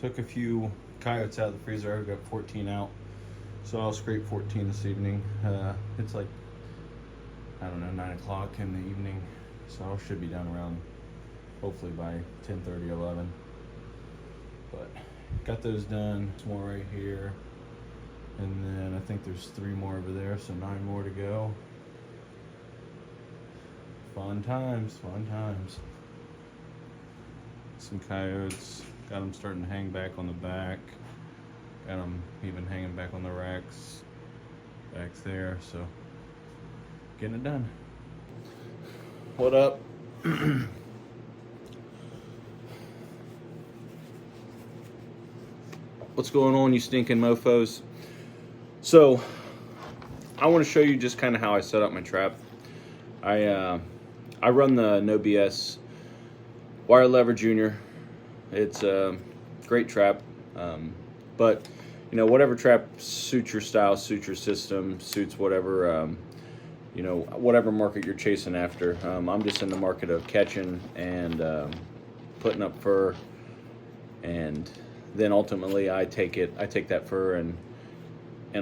Took a few coyotes out of the freezer. I got 14 out, so I'll scrape 14 this evening. It's like, I don't know, 9 o'clock in the evening, so I should be done around, hopefully by 10:30, 11. But got those done. Some more right here, and then I think there's 3 more over there, so 9 more to go. Fun times, fun times. Some coyotes. Got them starting to hang back on the back. Got them even hanging back on the racks back there, so getting it done. What up? What's going on, you stinking mofos? So I want to show you just kind of how I set up my trap. I run the No BS Wire Lever Junior. It's a great trap, but you know, whatever trap suits your style, suits your system, suits whatever you know, whatever market you're chasing after. I'm just in the market of catching and putting up fur, and then ultimately I take that fur and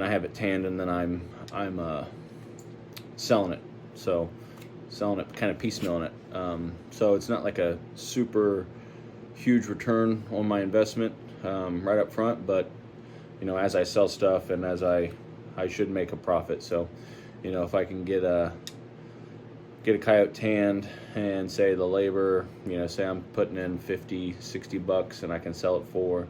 I have it tanned, and then I'm selling it. So selling it, kind of piecemealing it. So it's not like a super huge return on my investment right up front, but you know, as I sell stuff and as I should make a profit. So you know, if I can get a coyote tanned and say the labor, you know, say I'm putting in 50, 60 bucks and I can sell it for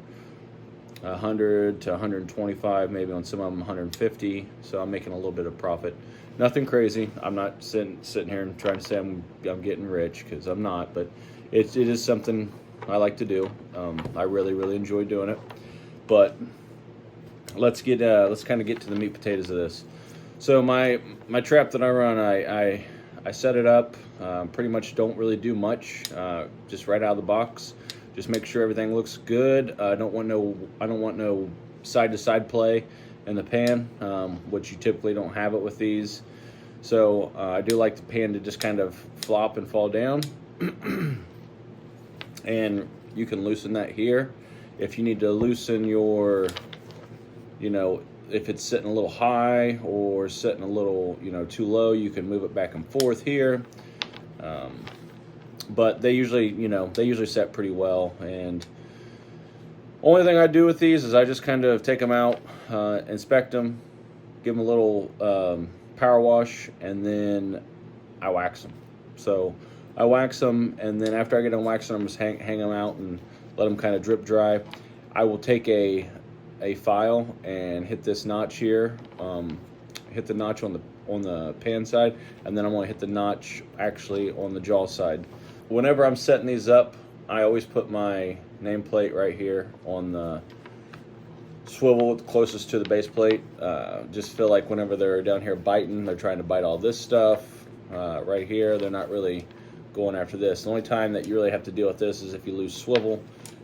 100 to 125, maybe on some of them 150, so I'm making a little bit of profit. Nothing crazy. I'm not sitting here and trying to say I'm getting rich, because I'm not, but it is something I like to do. I really enjoy doing it. But let's kind of get to the meat potatoes of this. So my trap that I run, I set it up. Pretty much don't really do much. Just right out of the box. Just make sure everything looks good. I don't want no side to side play in the pan, which you typically don't have it with these. So I do like the pan to just kind of flop and fall down. And you can loosen that here. If you need to loosen your, you know, if it's sitting a little high or sitting a little, you know, too low, you can move it back and forth here. But they usually set pretty well. And only thing I do with these is I just kind of take them out, inspect them, give them a little power wash, and then I wax them. So I wax them, and then after I get them waxed, I'm just hang them out and let them kind of drip dry. I will take a file and hit this notch here, hit the notch on the pan side, and then I'm going to hit the notch actually on the jaw side. Whenever I'm setting these up, I always put my nameplate right here on the swivel closest to the base plate. Just feel like whenever they're down here biting, they're trying to bite all this stuff right here. They're not really going after this. The only time that you really have to deal with this is if you lose swivel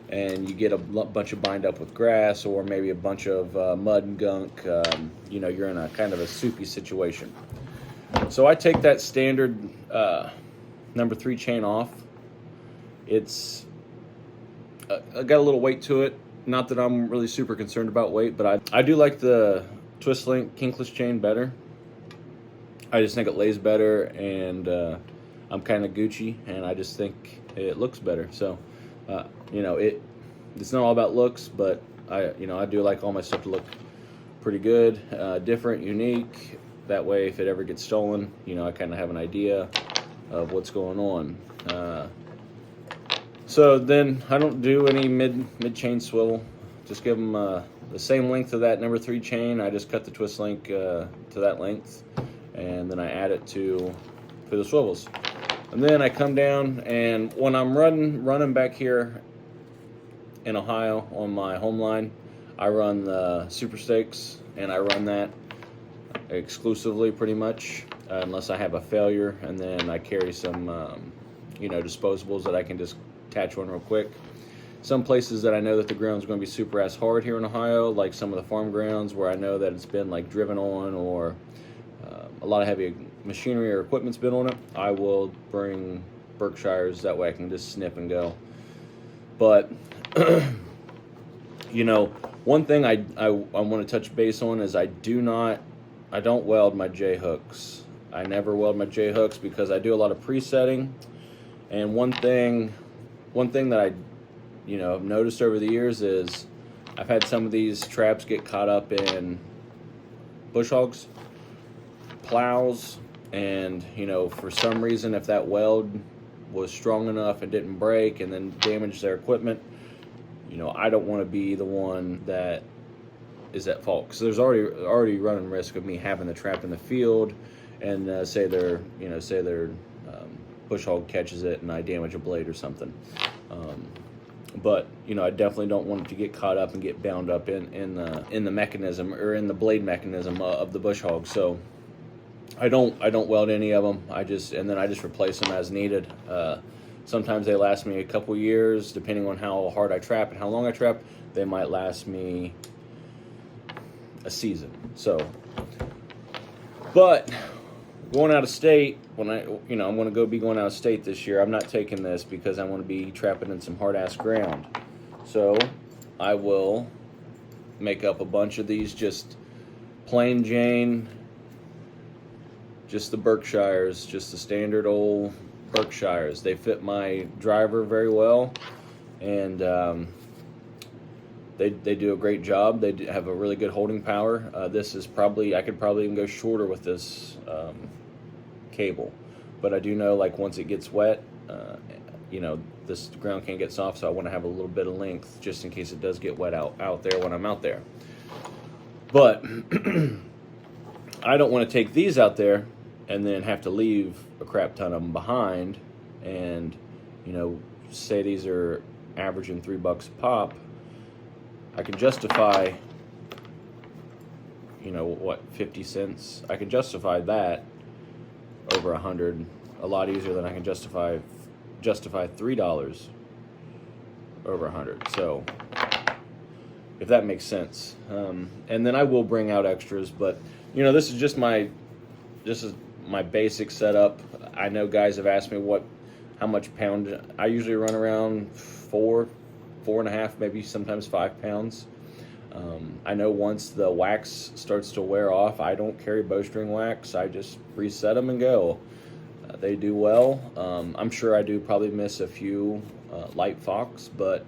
and you get a bunch of bind up with grass, or maybe a bunch of mud and gunk. You know, you're in a kind of a soupy situation. So I take that standard number 3 chain off. It's I got a little weight to it. Not that I'm really super concerned about weight, but I do like the twist link kinkless chain better. I just think it lays better, and I'm kind of Gucci, and I just think it looks better. So you know, it's not all about looks, but I do like all my stuff to look pretty good, different, unique. That way, if it ever gets stolen, you know, I kind of have an idea of what's going on. So then I don't do any mid chain swivel. Just give them the same length of that number 3 chain. I just cut the twist link to that length, and then I add it to the swivels. And then I come down, and when I'm running back here in Ohio on my home line, I run the Super Stakes, and I run that exclusively pretty much, unless I have a failure, and then I carry some you know, disposables that I can just attach one real quick. Some places that I know that the ground's going to be super ass hard here in Ohio, like some of the farm grounds where I know that it's been like driven on, or a lot of heavy machinery or equipment's been on it, I will bring Berkshires. That way I can just snip and go. But You know, one thing I want to touch base on is I don't weld my J hooks. I never weld my J hooks because I do a lot of presetting. And one thing that I have noticed over the years is I've had some of these traps get caught up in bush hogs, plows, and for some reason, if that weld was strong enough and didn't break and then damage their equipment, I don't want to be the one that is at fault, because there's already running risk of me having the trap in the field, and say their bush hog catches it and I damage a blade or something. But I definitely don't want it to get caught up and get bound up in the mechanism, or in the blade mechanism of the bush hog. So I don't weld any of them. I just replace them as needed. Sometimes they last me a couple years, depending on how hard I trap and how long I trap. They might last me a season. So, but going out of state, when I'm going to be going out of state this year, I'm not taking this because I want to be trapping in some hard ass ground. So I will make up a bunch of these just plain Jane, just the Berkshires, just the standard old Berkshires. They fit my driver very well, and they do a great job. They have a really good holding power. This is I could probably even go shorter with this cable, but I do know, like, once it gets wet, this ground can't get soft, so I want to have a little bit of length just in case it does get wet out there when I'm out there. But I don't want to take these out there and then have to leave a crap ton of them behind, and say these are averaging $3 a pop. I can justify 50 cents. I can justify that over 100 a lot easier than I can justify $3 over 100. So if that makes sense. And then I will bring out extras, but this is my basic setup. I know guys have asked me how much pound. I usually run around 4.5, maybe sometimes 5 pounds. I know once the wax starts to wear off, I don't carry bowstring wax. I just reset them and go. They do well. I'm sure I do probably miss a few light fox, but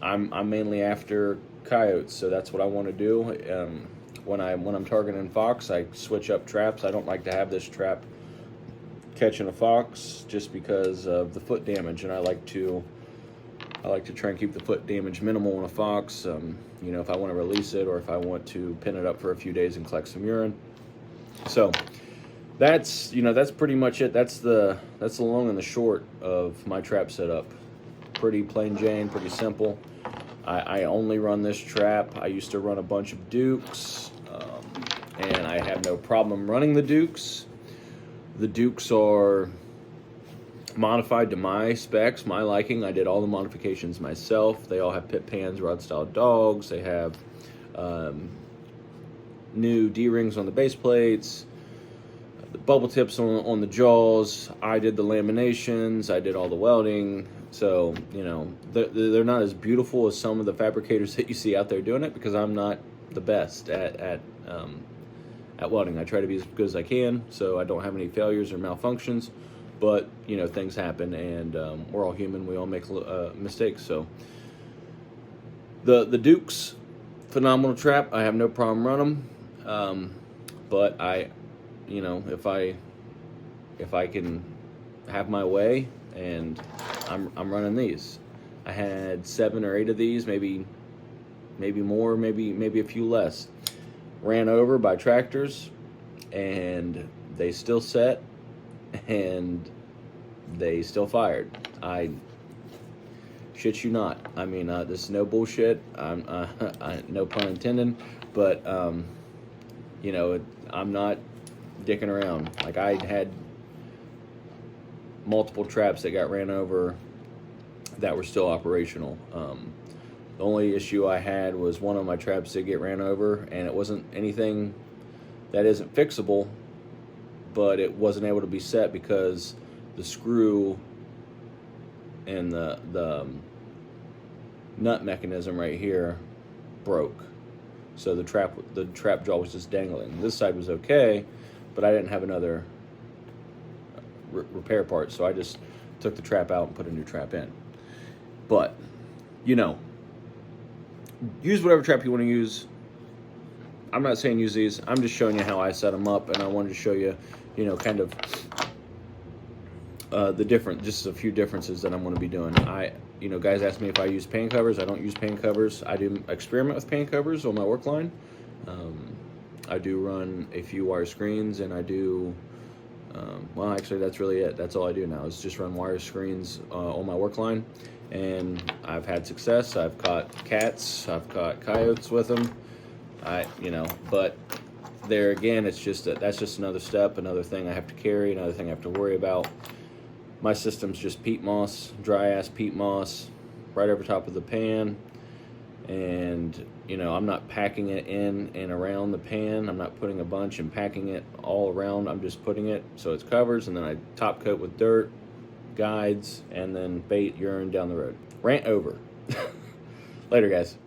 I'm mainly after coyotes, so that's what I want to do. When I'm targeting fox, I switch up traps. I don't like to have this trap catching a fox just because of the foot damage, and I like to try and keep the foot damage minimal on a fox. If I want to release it, or if I want to pin it up for a few days and collect some urine. So that's pretty much it. That's the long and the short of my trap setup. Pretty plain Jane, pretty simple. I only run this trap. I used to run a bunch of Dukes, and I have no problem running the Dukes. The Dukes are modified to my specs, my liking. I did all the modifications myself. They all have pit pans, rod style dogs. They have new D-rings on the base plates, the bubble tips on the jaws. I did the laminations. I did all the welding. So they're not as beautiful as some of the fabricators that you see out there doing it, because I'm not the best at welding. I try to be as good as I can, so I don't have any failures or malfunctions. But things happen, and we're all human. We all make mistakes. So the Dukes, phenomenal trap. I have no problem running them. But if I can have my way, and I'm running these. I had 7 or 8 of these, maybe more, maybe a few less. Ran over by tractors, and they still set, and they still fired. I shit you not. I mean, this is no bullshit. No pun intended, but I'm not dicking around. Like, I had multiple traps that got ran over that were still operational. The only issue I had was one of my traps did get ran over, and it wasn't anything that isn't fixable, but it wasn't able to be set because the screw and the nut mechanism right here broke. So the trap jaw was just dangling. This side was okay, but I didn't have another repair part, so I just took the trap out and put a new trap in. But, you know, use whatever trap you want to use. I'm not saying use these. I'm just showing you how I set them up, and I wanted to show you, you know, kind of just a few differences that I'm going to be doing. You know, guys ask me if I use pan covers. I don't use pan covers. I do experiment with pan covers on my work line. I do run a few wire screens, and I do, well, actually, that's really it. That's all I do now is just run wire screens on my work line, and I've had success. I've caught cats. I've caught coyotes with them. You know, but there again, it's just that's just another step, another thing I have to carry, another thing I have to worry about. My system's just peat moss, dry ass peat moss, right over top of the pan, and you know, I'm not packing it in and around the pan. I'm not putting a bunch and packing it all around. I'm just putting it so it's covers, and then I top coat with dirt, guides, and then bait urine down the road. Rant over. Later, guys.